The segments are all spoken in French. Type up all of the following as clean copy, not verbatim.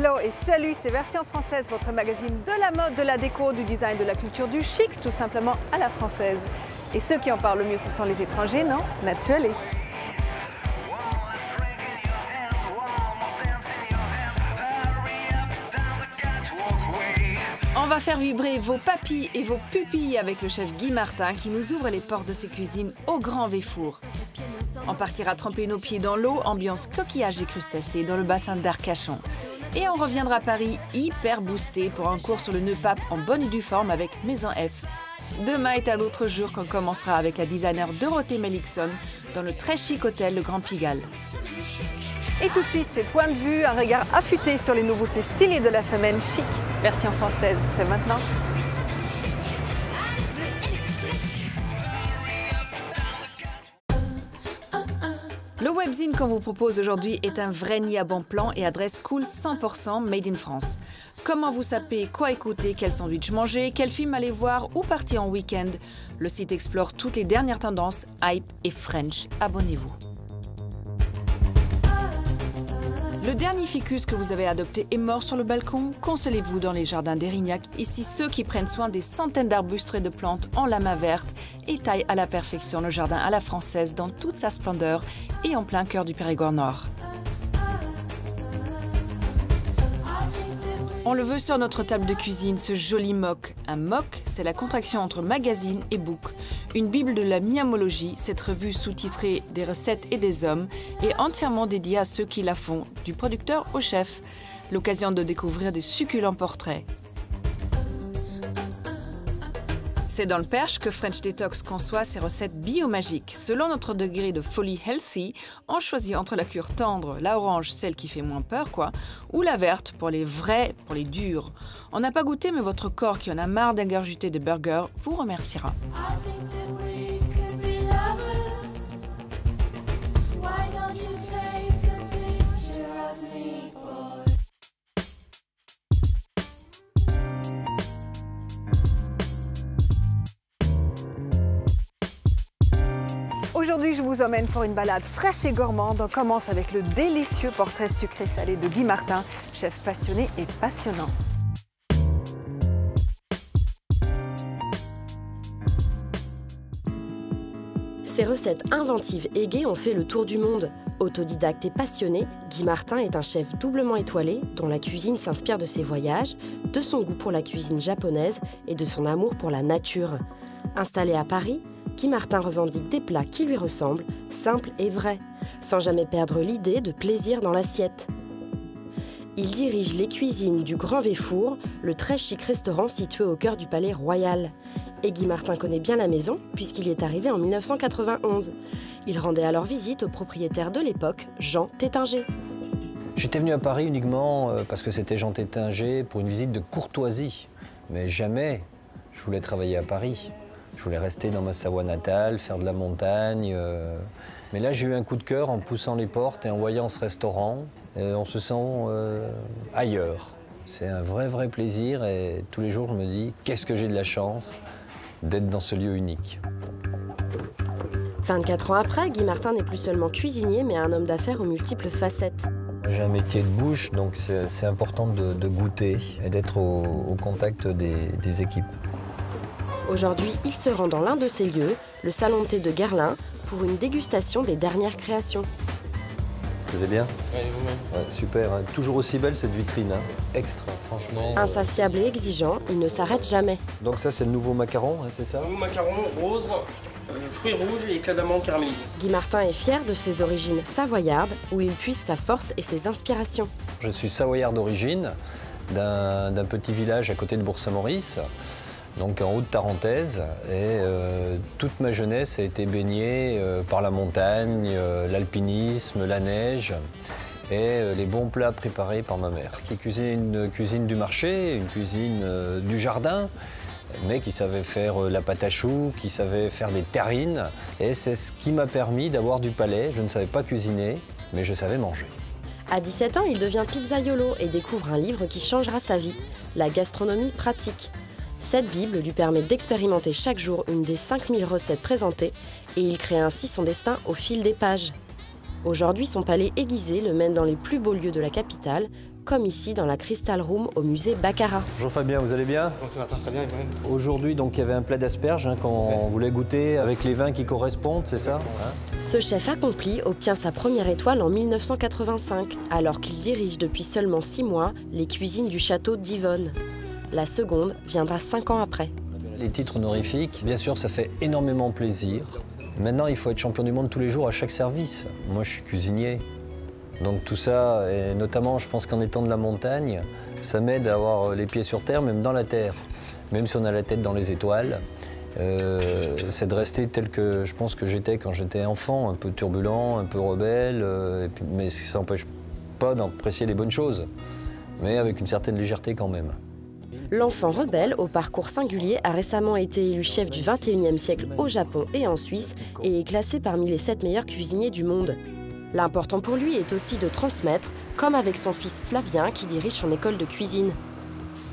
Hello et salut, c'est Version Française, votre magazine de la mode, de la déco, du design, de la culture, du chic, tout simplement à la française. Et ceux qui en parlent le mieux, ce sont les étrangers, non? Naturally. On va faire vibrer vos papilles et vos pupilles avec le chef Guy Martin qui nous ouvre les portes de ses cuisines au grand Véfour. On partira tremper nos pieds dans l'eau, ambiance coquillage et crustacés dans le bassin d'Arcachon. Et on reviendra à Paris hyper boosté pour un cours sur le nœud pape en bonne et due forme avec Maison F. Demain est un autre jour qu'on commencera avec la designer Dorothée Melikson dans le très chic hôtel Le Grand Pigalle. Et tout de suite, c'est Point de vue, un regard affûté sur les nouveautés stylées de la semaine chic. Version française, c'est maintenant. Le webzine qu'on vous propose aujourd'hui est un vrai nid à bon plan et adresse cool 100% made in France. Comment vous saper, quoi écouter, quel sandwich manger, quel film aller voir ou partir en week-end. Le site explore toutes les dernières tendances, hype et French. Abonnez-vous. Le dernier ficus que vous avez adopté est mort sur le balcon. Consolez-vous dans les jardins d'Érignac. Ici, ceux qui prennent soin des centaines d'arbustes et de plantes en lama verte et taillent à la perfection le jardin à la française dans toute sa splendeur et en plein cœur du Périgord Nord. On le veut sur notre table de cuisine, ce joli MOOC. Un MOOC, c'est la contraction entre magazine et book. Une bible de la miamologie, cette revue sous-titrée des recettes et des hommes, est entièrement dédiée à ceux qui la font, du producteur au chef. L'occasion de découvrir des succulents portraits. C'est dans le Perche que French Detox conçoit ses recettes biomagiques. Selon notre degré de folie healthy, on choisit entre la cure tendre, la orange, celle qui fait moins peur quoi, ou la verte pour les vrais, pour les durs. On n'a pas goûté mais votre corps qui en a marre d'ingurgiter des burgers vous remerciera. Aujourd'hui, je vous emmène pour une balade fraîche et gourmande. On commence avec le délicieux portrait sucré-salé de Guy Martin, chef passionné et passionnant. Ses recettes inventives et gaies ont fait le tour du monde. Autodidacte et passionné, Guy Martin est un chef doublement étoilé dont la cuisine s'inspire de ses voyages, de son goût pour la cuisine japonaise et de son amour pour la nature. Installé à Paris, Guy Martin revendique des plats qui lui ressemblent, simples et vrais, sans jamais perdre l'idée de plaisir dans l'assiette. Il dirige les cuisines du Grand Véfour, le très chic restaurant situé au cœur du Palais Royal. Et Guy Martin connaît bien la maison puisqu'il y est arrivé en 1991. Il rendait alors visite au propriétaire de l'époque, Jean Tétinger. J'étais venu à Paris uniquement parce que c'était Jean Tétinger pour une visite de courtoisie. Mais jamais je voulais travailler à Paris. Je voulais rester dans ma Savoie natale, faire de la montagne. Mais là, j'ai eu un coup de cœur en poussant les portes et en voyant ce restaurant. On se sent ailleurs. C'est un vrai plaisir et tous les jours, je me dis qu'est-ce que j'ai de la chance d'être dans ce lieu unique. 24 ans après, Guy Martin n'est plus seulement cuisinier, mais un homme d'affaires aux multiples facettes. J'ai un métier de bouche, donc c'est important de goûter et d'être au contact des équipes. Aujourd'hui, il se rend dans l'un de ces lieux, le salon de thé de Guerlain, pour une dégustation des dernières créations. Vous allez bien? Oui, vous-même. Ouais, super, hein. Toujours aussi belle cette vitrine, hein. Extra, franchement. Insatiable et exigeant, il ne s'arrête jamais. Donc ça, c'est le nouveau macaron, hein, c'est ça? Nouveau macaron rose, fruits rouges et éclats d'amande caramélisés. Guy Martin est fier de ses origines savoyardes, où il puise sa force et ses inspirations. Je suis savoyard d'origine, d'un petit village à côté de Bourg-Saint-Maurice. Donc en Haute-Tarentaise, et toute ma jeunesse a été baignée par la montagne, l'alpinisme, la neige et les bons plats préparés par ma mère, qui cuisine une cuisine du marché, une cuisine du jardin, mais qui savait faire la pâte à choux, qui savait faire des terrines, et c'est ce qui m'a permis d'avoir du palais. Je ne savais pas cuisiner, mais je savais manger. À 17 ans, il devient pizzaiolo et découvre un livre qui changera sa vie, La gastronomie pratique. Cette Bible lui permet d'expérimenter chaque jour une des 5000 recettes présentées et il crée ainsi son destin au fil des pages. Aujourd'hui, son palais aiguisé le mène dans les plus beaux lieux de la capitale, comme ici dans la Crystal Room au musée Baccarat. Bonjour Fabien, vous allez bien? Bonjour, très bien, Aujourd'hui, donc, il y avait un plat d'asperges qu'on voulait goûter avec les vins qui correspondent, c'est ça? Ce chef accompli obtient sa première étoile en 1985, alors qu'il dirige depuis seulement 6 mois les cuisines du château d'Yvonne. La seconde viendra 5 ans après. Les titres honorifiques, bien sûr, ça fait énormément plaisir. Maintenant, il faut être champion du monde tous les jours à chaque service. Moi, je suis cuisinier. Donc tout ça, et notamment, je pense qu'en étant de la montagne, ça m'aide à avoir les pieds sur terre, même dans la terre. Même si on a la tête dans les étoiles, c'est de rester tel que je pense que j'étais quand j'étais enfant, un peu turbulent, un peu rebelle, mais ça n'empêche pas d'apprécier les bonnes choses, mais avec une certaine légèreté quand même. L'enfant rebelle, au parcours singulier, a récemment été élu chef du XXIe siècle au Japon et en Suisse et est classé parmi les 7 meilleurs cuisiniers du monde. L'important pour lui est aussi de transmettre, comme avec son fils Flavien qui dirige son école de cuisine.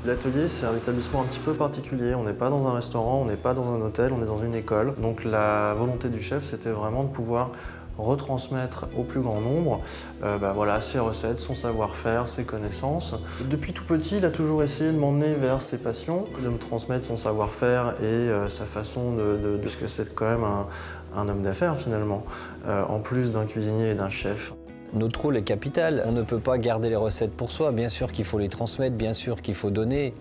L'atelier, c'est un établissement un petit peu particulier. On n'est pas dans un restaurant, on n'est pas dans un hôtel, on est dans une école. Donc la volonté du chef, c'était vraiment de pouvoir retransmettre au plus grand nombre voilà, ses recettes, son savoir-faire, ses connaissances. Depuis tout petit, il a toujours essayé de m'emmener vers ses passions, de me transmettre son savoir-faire et sa façon de ce que c'est quand même un homme d'affaires finalement, en plus d'un cuisinier et d'un chef. Notre rôle est capital. On ne peut pas garder les recettes pour soi. Bien sûr qu'il faut les transmettre, bien sûr qu'il faut donner.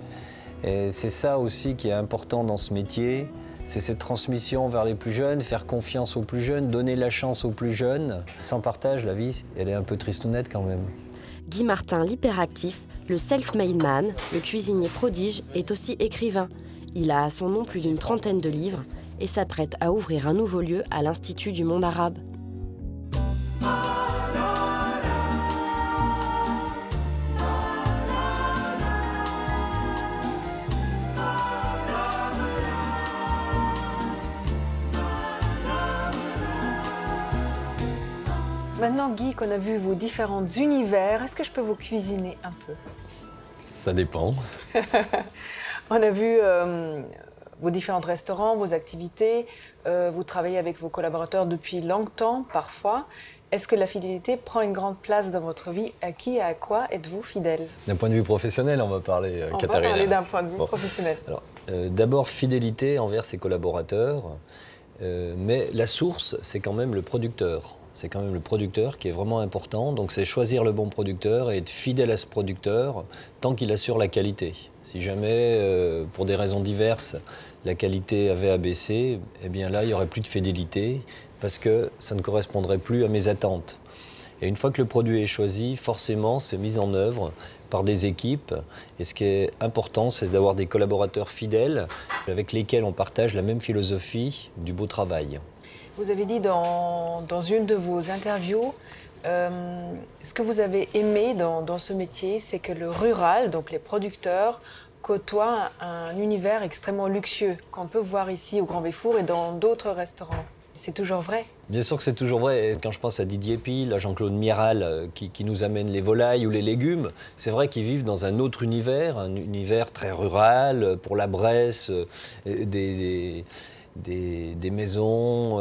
Et c'est ça aussi qui est important dans ce métier. C'est cette transmission vers les plus jeunes, faire confiance aux plus jeunes, donner la chance aux plus jeunes. Sans partage, la vie, elle est un peu tristounette quand même. Guy Martin, l'hyperactif, le self-made man, le cuisinier prodige, est aussi écrivain. Il a à son nom plus d'une trentaine de livres et s'apprête à ouvrir un nouveau lieu à l'Institut du monde arabe. Maintenant, Guy, qu'on a vu vos différents univers, est-ce que je peux vous cuisiner un peu? Ça dépend. On a vu vos différents restaurants, vos activités. Vous travaillez avec vos collaborateurs depuis longtemps, parfois. Est-ce que la fidélité prend une grande place dans votre vie? À qui et à quoi êtes-vous fidèle? D'un point de vue professionnel, on va parler, Katharina. On va parler d'un point de vue professionnel. Alors, d'abord, fidélité envers ses collaborateurs. Mais la source, c'est quand même le producteur. C'est quand même le producteur qui est vraiment important. Donc c'est choisir le bon producteur et être fidèle à ce producteur tant qu'il assure la qualité. Si jamais, pour des raisons diverses, la qualité avait abaissé, eh bien là, il n'y aurait plus de fidélité parce que ça ne correspondrait plus à mes attentes. Et une fois que le produit est choisi, forcément, c'est mis en œuvre par des équipes. Et ce qui est important, c'est d'avoir des collaborateurs fidèles avec lesquels on partage la même philosophie du beau travail. Vous avez dit dans une de vos interviews, ce que vous avez aimé dans ce métier, c'est que le rural, donc les producteurs, côtoient un univers extrêmement luxueux qu'on peut voir ici au Grand Véfour et dans d'autres restaurants. C'est toujours vrai? Bien sûr que c'est toujours vrai. Et quand je pense à Didier Pille, à Jean-Claude Miral, qui nous amène les volailles ou les légumes, c'est vrai qu'ils vivent dans un autre univers, un univers très rural, pour la Bresse, des maisons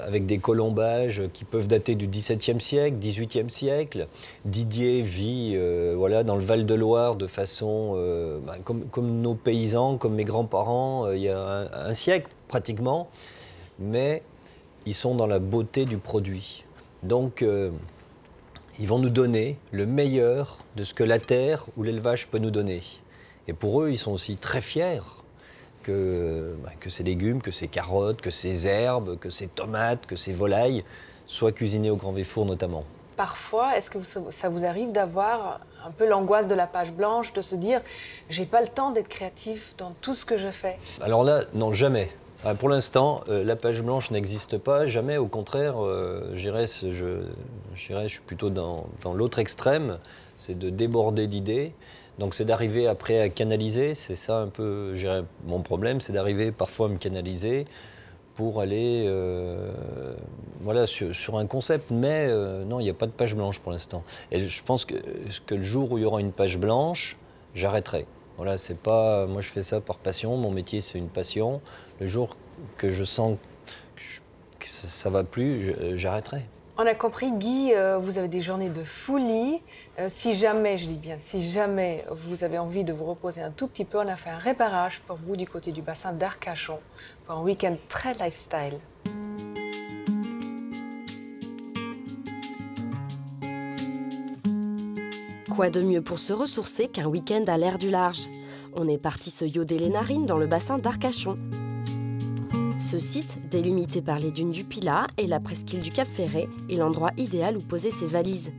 avec des colombages qui peuvent dater du XVIIe siècle, XVIIIe siècle. Didier vit voilà, dans le Val-de-Loire de façon comme nos paysans, comme mes grands-parents, il y a un siècle pratiquement, mais ils sont dans la beauté du produit. Donc ils vont nous donner le meilleur de ce que la terre ou l'élevage peut nous donner. Et pour eux, ils sont aussi très fiers que ces légumes, que ces carottes, que ces herbes, que ces tomates, que ces volailles soient cuisinées au Grand Véfour notamment. Parfois, est-ce que ça vous arrive d'avoir un peu l'angoisse de la page blanche, de se dire « j'ai pas le temps d'être créatif dans tout ce que je fais » ? Alors là, non, jamais. Pour l'instant, la page blanche n'existe pas, jamais. Au contraire, je suis plutôt dans l'autre extrême, c'est de déborder d'idées. Donc c'est d'arriver après à canaliser, c'est ça un peu mon problème, c'est d'arriver parfois à me canaliser pour aller voilà, sur un concept. Mais non, il n'y a pas de page blanche pour l'instant. Et je pense que le jour où il y aura une page blanche, j'arrêterai. Voilà, c'est pas, moi je fais ça par passion, mon métier c'est une passion. Le jour que je sens que ça ne va plus, j'arrêterai. On a compris, Guy, vous avez des journées de folie. Si jamais, je dis bien, si jamais vous avez envie de vous reposer un tout petit peu, on a fait un repérage pour vous du côté du bassin d'Arcachon pour un week-end très lifestyle. Quoi de mieux pour se ressourcer qu'un week-end à l'air du large? On est parti se yoder les narines dans le bassin d'Arcachon. Ce site, délimité par les dunes du Pilat et la presqu'île du Cap Ferret, est l'endroit idéal où poser ses valises.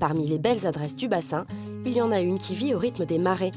Parmi les belles adresses du bassin, il y en a une qui vit au rythme des marées.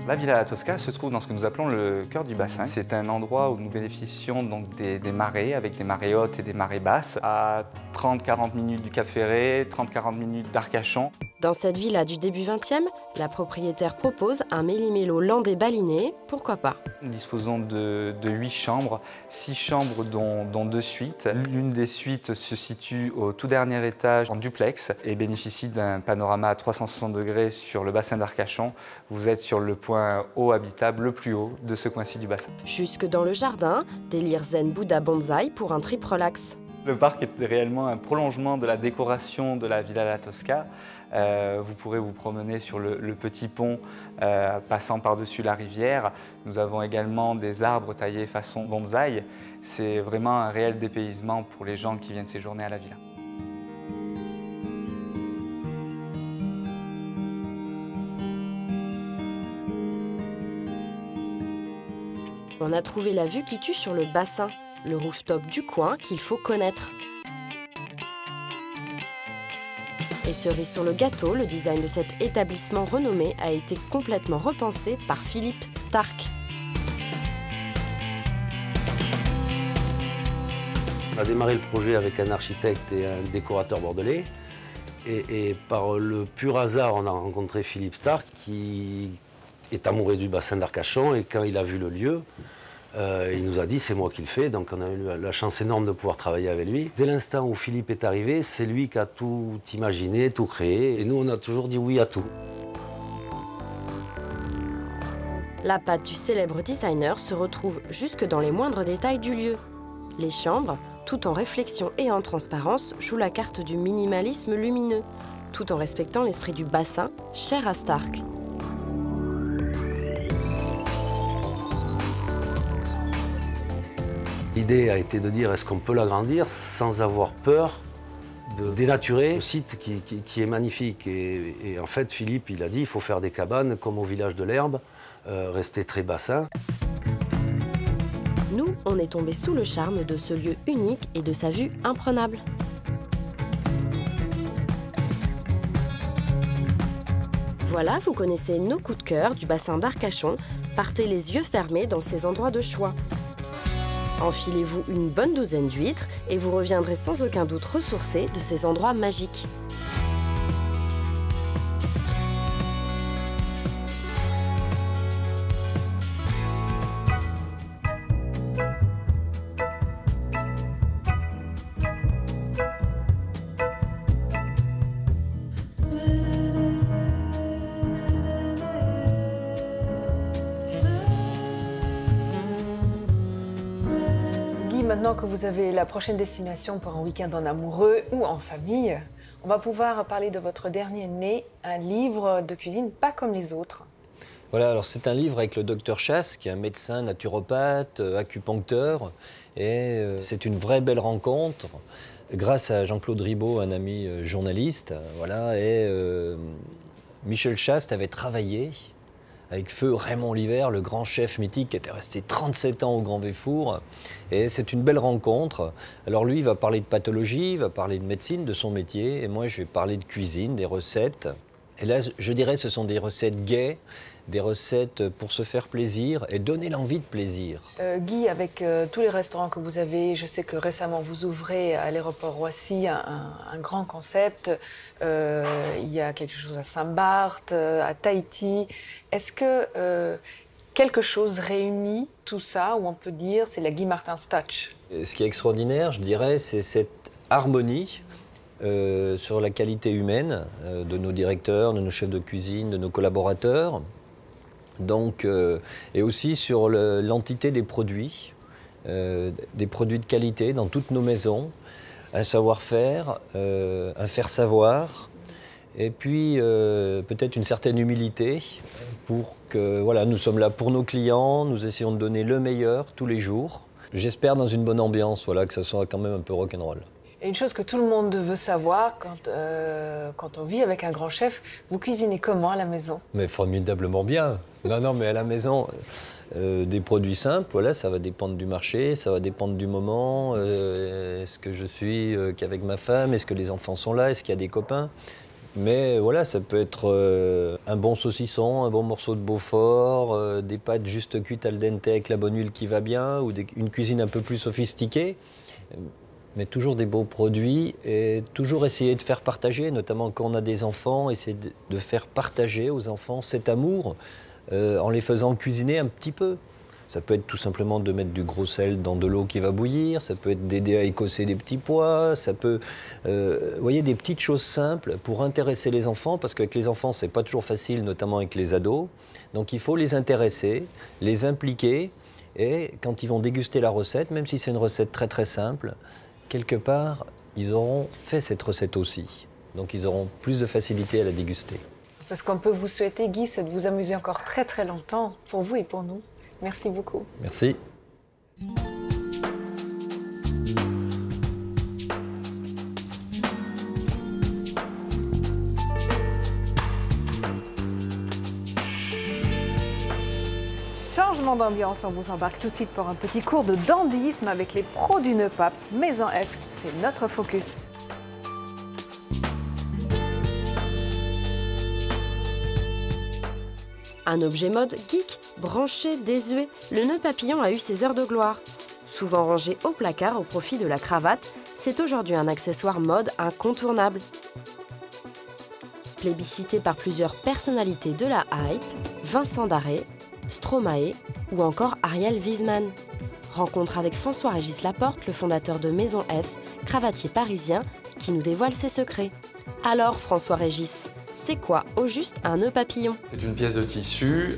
La Villa La Tosca se trouve dans ce que nous appelons le cœur du bassin. C'est un endroit où nous bénéficions donc des marées, avec des marées hautes et des marées basses, à 30-40 minutes du Cap Ferret, 30-40 minutes d'Arcachon. Dans cette villa du début 20e, la propriétaire propose un méli-mélo landais baliné, pourquoi pas. Nous disposons de 8 chambres, 6 chambres dont 2 suites. L'une des suites se situe au tout dernier étage en duplex et bénéficie d'un panorama à 360 degrés sur le bassin d'Arcachon. Vous êtes sur le point haut habitable le plus haut de ce coin-ci du bassin. Jusque dans le jardin, délire zen Bouddha Bonsaï pour un trip relax. Le parc est réellement un prolongement de la décoration de la Villa La Tosca. Vous pourrez vous promener sur le petit pont passant par-dessus la rivière. Nous avons également des arbres taillés façon bonsaï. C'est vraiment un réel dépaysement pour les gens qui viennent séjourner à la villa. On a trouvé la vue qui tue sur le bassin, le rooftop du coin qu'il faut connaître. Et cerise sur le gâteau, le design de cet établissement renommé a été complètement repensé par Philippe Starck. On a démarré le projet avec un architecte et un décorateur bordelais. Et par le pur hasard, on a rencontré Philippe Starck qui est amoureux du bassin d'Arcachon. Et quand il a vu le lieu, il nous a dit c'est moi qui le fais, donc on a eu la chance énorme de pouvoir travailler avec lui. Dès l'instant où Philippe est arrivé, c'est lui qui a tout imaginé, tout créé, et nous on a toujours dit oui à tout. La patte du célèbre designer se retrouve jusque dans les moindres détails du lieu. Les chambres, tout en réflexion et en transparence, jouent la carte du minimalisme lumineux, tout en respectant l'esprit du bassin, cher à Starck. L'idée a été de dire est-ce qu'on peut l'agrandir sans avoir peur de dénaturer le site qui est magnifique. Et en fait, Philippe, il a dit il faut faire des cabanes comme au village de l'Herbe, rester très bassin. Nous, on est tombés sous le charme de ce lieu unique et de sa vue imprenable. Voilà, vous connaissez nos coups de cœur du bassin d'Arcachon. Partez les yeux fermés dans ces endroits de choix. Enfilez-vous une bonne douzaine d'huîtres et vous reviendrez sans aucun doute ressourcé de ces endroits magiques. Maintenant que vous avez la prochaine destination pour un week-end en amoureux ou en famille, on va pouvoir parler de votre dernier né, un livre de cuisine pas comme les autres. Voilà, alors c'est un livre avec le docteur Chasse, qui est un médecin naturopathe, acupuncteur, et c'est une vraie belle rencontre. Grâce à Jean-Claude Ribaud, un ami journaliste, voilà, et Michel Chaste avait travaillé avec feu Raymond Liver, le grand chef mythique qui était resté 37 ans au Grand Véfour. Et c'est une belle rencontre. Alors lui, il va parler de pathologie, il va parler de médecine, de son métier. Et moi, je vais parler de cuisine, des recettes. Et là, je dirais ce sont des recettes gaies, des recettes pour se faire plaisir et donner l'envie de plaisir. Guy, avec tous les restaurants que vous avez, je sais que récemment vous ouvrez à l'aéroport Roissy un grand concept. Il y a quelque chose à Saint-Barth, à Tahiti. Est-ce que quelque chose réunit tout ça, où on peut dire c'est la Guy Martin's touch? Ce qui est extraordinaire, je dirais, c'est cette harmonie sur la qualité humaine de nos directeurs, de nos chefs de cuisine, de nos collaborateurs. Donc, et aussi sur l'entité des produits de qualité dans toutes nos maisons. un savoir-faire, un faire-savoir, et puis peut-être une certaine humilité pour que, voilà, nous sommes là pour nos clients, nous essayons de donner le meilleur tous les jours. J'espère dans une bonne ambiance, voilà, que ça soit quand même un peu rock'n'roll. Et une chose que tout le monde veut savoir, quand on vit avec un grand chef, vous cuisinez comment à la maison? Mais formidablement bien. Non, mais à la maison, des produits simples, voilà, ça va dépendre du marché, ça va dépendre du moment. Est-ce que je suis qu'avec ma femme? Est-ce que les enfants sont là? Est-ce qu'il y a des copains? Mais voilà, ça peut être un bon saucisson, un bon morceau de Beaufort, des pâtes juste cuites al dente avec la bonne huile qui va bien, ou une cuisine un peu plus sophistiquée. Mais toujours des beaux produits et toujours essayer de faire partager, notamment quand on a des enfants, essayer de faire partager aux enfants cet amour en les faisant cuisiner un petit peu. Ça peut être tout simplement de mettre du gros sel dans de l'eau qui va bouillir, ça peut être d'aider à écosser des petits pois, ça peut, vous voyez, des petites choses simples pour intéresser les enfants, parce qu'avec les enfants, c'est pas toujours facile, notamment avec les ados. Donc il faut les intéresser, les impliquer, et quand ils vont déguster la recette, même si c'est une recette très très simple, quelque part, ils auront fait cette recette aussi. Donc ils auront plus de facilité à la déguster. C'est ce qu'on peut vous souhaiter, Guy, c'est de vous amuser encore très très longtemps, pour vous et pour nous. Merci beaucoup. Merci. Changement d'ambiance, on vous embarque tout de suite pour un petit cours de dandyisme avec les pros du nœud pape. Maison F, c'est notre focus. Un objet mode geek, branché, désuet, le nœud papillon a eu ses heures de gloire. Souvent rangé au placard au profit de la cravate, c'est aujourd'hui un accessoire mode incontournable. Plébiscité par plusieurs personnalités de la hype, Vincent Darré, Stromae ou encore Ariel Wiesman. Rencontre avec François-Régis Laporte, le fondateur de Maison F, cravatier parisien, qui nous dévoile ses secrets. Alors François-Régis, c'est quoi au juste un nœud papillon? C'est une pièce de tissu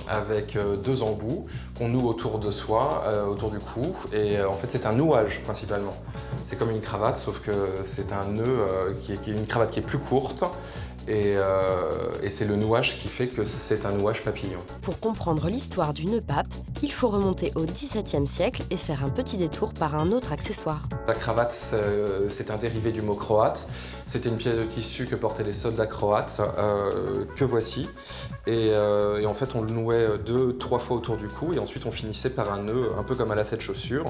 avec deux embouts qu'on noue autour de soi, autour du cou. Et en fait, c'est un nouage principalement. C'est comme une cravate, sauf que c'est un nœud qui est une cravate qui est plus courte. Et c'est le nouage qui fait que c'est un nouage papillon. Pour comprendre l'histoire du nœud pape, il faut remonter au XVIIe siècle et faire un petit détour par un autre accessoire. La cravate, c'est un dérivé du mot croate. C'était une pièce de tissu que portaient les soldats croates, que voici. Et en fait, on le nouait 2-3 fois autour du cou et ensuite on finissait par un nœud, un peu comme à lacet de chaussure.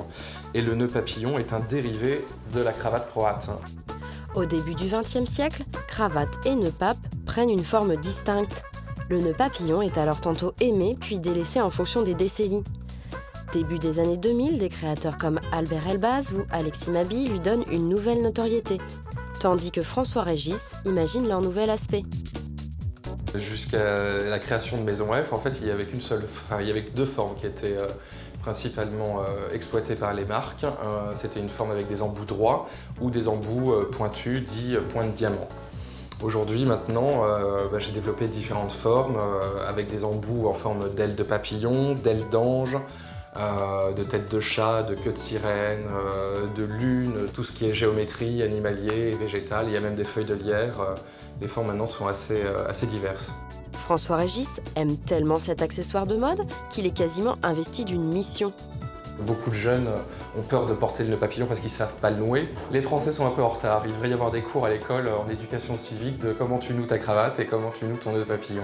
Et le nœud papillon est un dérivé de la cravate croate. Au début du XXe siècle, cravate et nœud pape prennent une forme distincte. Le nœud papillon est alors tantôt aimé puis délaissé en fonction des décennies. Début des années 2000, des créateurs comme Albert Elbaz ou Alexis Mabille lui donnent une nouvelle notoriété, tandis que François-Régis imagine leur nouvel aspect. Jusqu'à la création de Maison F, en fait, il y avait deux formes qui étaient principalement exploitées par les marques. C'était une forme avec des embouts droits ou des embouts pointus, dits points de diamant. Aujourd'hui, maintenant, j'ai développé différentes formes avec des embouts en forme d'ailes de papillon, d'ailes d'ange, de tête de chat, de queue de sirène, de lune, tout ce qui est géométrie, animalier et végétal. Il y a même des feuilles de lierre. Les formes maintenant sont assez diverses. François-Régis aime tellement cet accessoire de mode qu'il est quasiment investi d'une mission. Beaucoup de jeunes ont peur de porter le nœud papillon parce qu'ils ne savent pas le nouer. Les Français sont un peu en retard. Il devrait y avoir des cours à l'école en éducation civique de comment tu noues ta cravate et comment tu noues ton nœud papillon.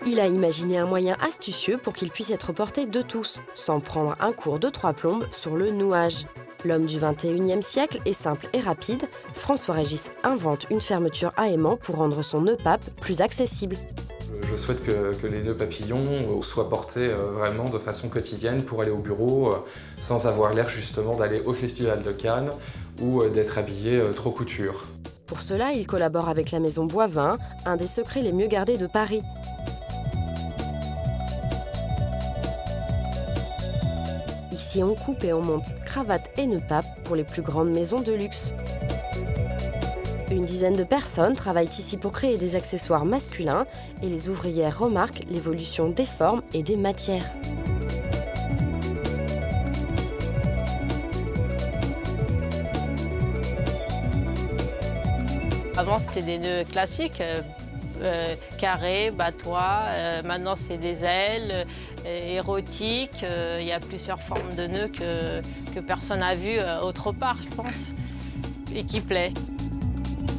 Il a imaginé un moyen astucieux pour qu'il puisse être porté de tous, sans prendre un cours de 3 plombes sur le nouage. L'homme du XXIe siècle est simple et rapide. François-Régis invente une fermeture à aimant pour rendre son nœud pape plus accessible. Je souhaite que les nœuds papillons soient portés vraiment de façon quotidienne pour aller au bureau sans avoir l'air justement d'aller au Festival de Cannes ou d'être habillé trop couture. Pour cela, il collabore avec la maison Boivin, un des secrets les mieux gardés de Paris. Ici, on coupe et on monte cravate et nœud pape pour les plus grandes maisons de luxe. Une dizaine de personnes travaillent ici pour créer des accessoires masculins et les ouvrières remarquent l'évolution des formes et des matières. Avant, c'était des nœuds classiques, carrés, batois. Maintenant, c'est des ailes, érotiques. Il y a plusieurs formes de nœuds que personne n'a vu autre part, je pense, et qui plaît.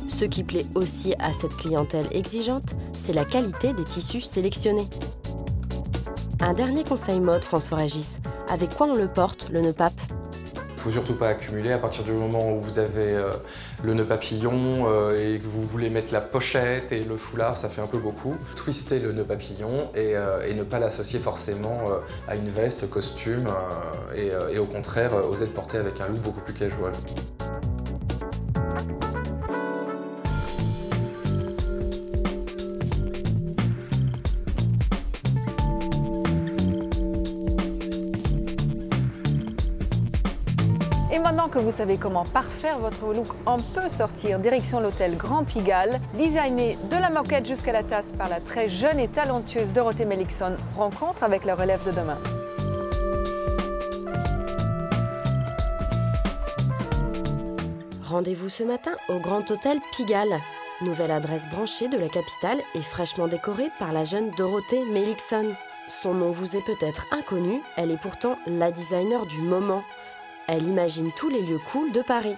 Ce qui plaît aussi à cette clientèle exigeante, c'est la qualité des tissus sélectionnés. Un dernier conseil mode, François-Régis. Avec quoi on le porte, le nœud pape? Il ne faut surtout pas accumuler. À partir du moment où vous avez le nœud papillon et que vous voulez mettre la pochette et le foulard, ça fait un peu beaucoup. Twister le nœud papillon et ne pas l'associer forcément à une veste, costume et au contraire, oser le porter avec un look beaucoup plus casual. Et maintenant que vous savez comment parfaire votre look, on peut sortir direction l'hôtel Grand Pigalle, designé de la moquette jusqu'à la tasse par la très jeune et talentueuse Dorothée Melickson. Rencontre avec la relève de demain. Rendez-vous ce matin au Grand Hôtel Pigalle. Nouvelle adresse branchée de la capitale et fraîchement décorée par la jeune Dorothée Melickson. Son nom vous est peut-être inconnu, elle est pourtant la designer du moment. Elle imagine tous les lieux cool de Paris.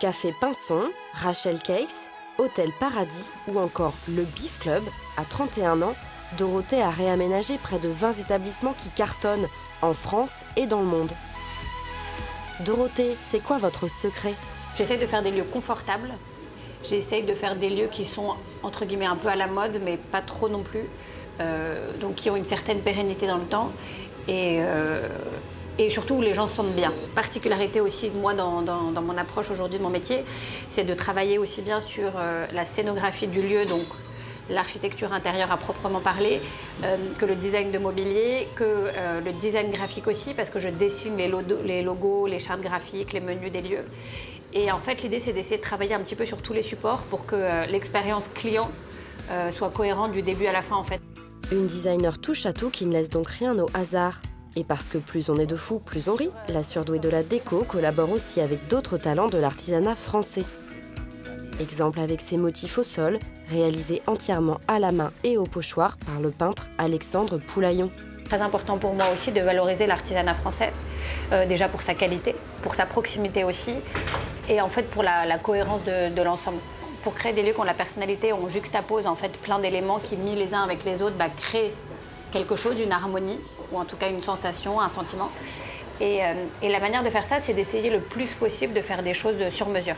Café Pinson, Rachel Cakes, Hôtel Paradis ou encore le Beef Club. À 31 ans, Dorothée a réaménagé près de 20 établissements qui cartonnent en France et dans le monde. Dorothée, c'est quoi votre secret? J'essaie de faire des lieux confortables. J'essaie de faire des lieux qui sont entre guillemets un peu à la mode, mais pas trop non plus. Donc qui ont une certaine pérennité dans le temps. Et surtout où les gens se sentent bien. Particularité aussi, moi, dans mon approche aujourd'hui de mon métier, c'est de travailler aussi bien sur la scénographie du lieu, donc l'architecture intérieure à proprement parler, que le design de mobilier, que le design graphique aussi, parce que je dessine les logos, les chartes graphiques, les menus des lieux. Et en fait, l'idée, c'est d'essayer de travailler un petit peu sur tous les supports pour que l'expérience client soit cohérente du début à la fin, en fait. Une designer touche à tout qui ne laisse donc rien au hasard. Et parce que plus on est de fous, plus on rit, la surdouée de la déco collabore aussi avec d'autres talents de l'artisanat français. Exemple avec ses motifs au sol, réalisés entièrement à la main et au pochoir par le peintre Alexandre Poulaillon. Très important pour moi aussi de valoriser l'artisanat français, déjà pour sa qualité, pour sa proximité aussi, et en fait pour la cohérence de l'ensemble. Pour créer des lieux qui ont la personnalité, on juxtapose en fait plein d'éléments qui, mis les uns avec les autres, créent quelque chose, une harmonie, ou en tout cas une sensation, un sentiment. Et la manière de faire ça, c'est d'essayer le plus possible de faire des choses sur mesure.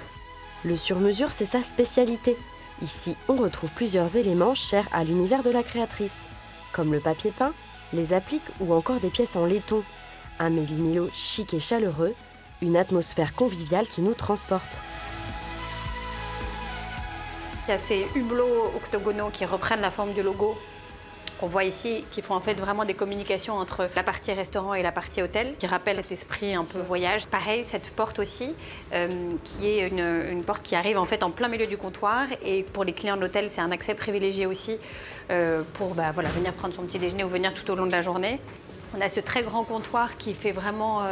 Le sur-mesure, c'est sa spécialité. Ici, on retrouve plusieurs éléments chers à l'univers de la créatrice, comme le papier peint, les appliques ou encore des pièces en laiton. Un méli-mélo chic et chaleureux, une atmosphère conviviale qui nous transporte. Il y a ces hublots octogonaux qui reprennent la forme du logo qu'on voit ici, qui font en fait vraiment des communications entre la partie restaurant et la partie hôtel, qui rappelle cet esprit un peu voyage. Pareil, cette porte aussi, qui est une porte qui arrive en fait en plein milieu du comptoir, et pour les clients de l'hôtel, c'est un accès privilégié aussi pour venir prendre son petit déjeuner ou venir tout au long de la journée. On a ce très grand comptoir qui fait vraiment,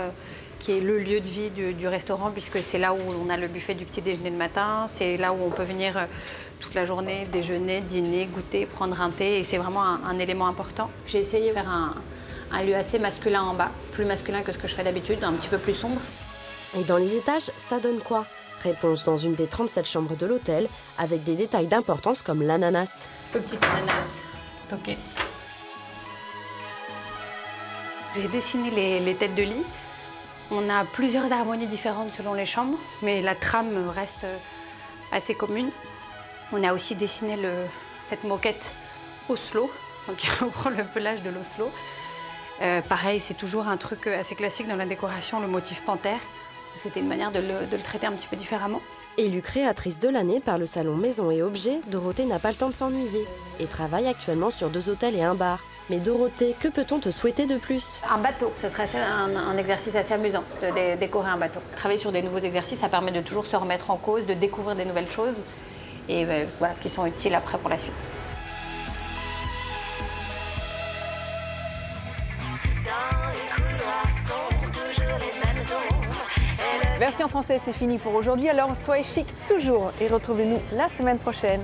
qui est le lieu de vie du restaurant, puisque c'est là où on a le buffet du petit déjeuner le matin, c'est là où on peut venir toute la journée, déjeuner, dîner, goûter, prendre un thé, et c'est vraiment un élément important. J'ai essayé de faire un lieu assez masculin en bas, plus masculin que ce que je fais d'habitude, un petit peu plus sombre. Et dans les étages, ça donne quoi? Réponse dans une des 37 chambres de l'hôtel, avec des détails d'importance comme l'ananas. Le petit ananas, ok. J'ai dessiné les têtes de lit. On a plusieurs harmonies différentes selon les chambres, mais la trame reste assez commune. On a aussi dessiné cette moquette Oslo, donc qui reprend le pelage de l'Oslo. Pareil, c'est toujours un truc assez classique dans la décoration, le motif panthère. C'était une manière de le traiter un petit peu différemment. Élue créatrice de l'année par le salon Maison et Objets, Dorothée n'a pas le temps de s'ennuyer et travaille actuellement sur 2 hôtels et un bar. Mais Dorothée, que peut-on te souhaiter de plus? Un bateau, ce serait un exercice assez amusant de décorer un bateau. Travailler sur des nouveaux exercices, ça permet de toujours se remettre en cause, de découvrir des nouvelles choses et voilà, qui sont utiles après pour la suite. Vers Merci en français, c'est fini pour aujourd'hui. Alors soyez chic toujours et retrouvez-nous la semaine prochaine.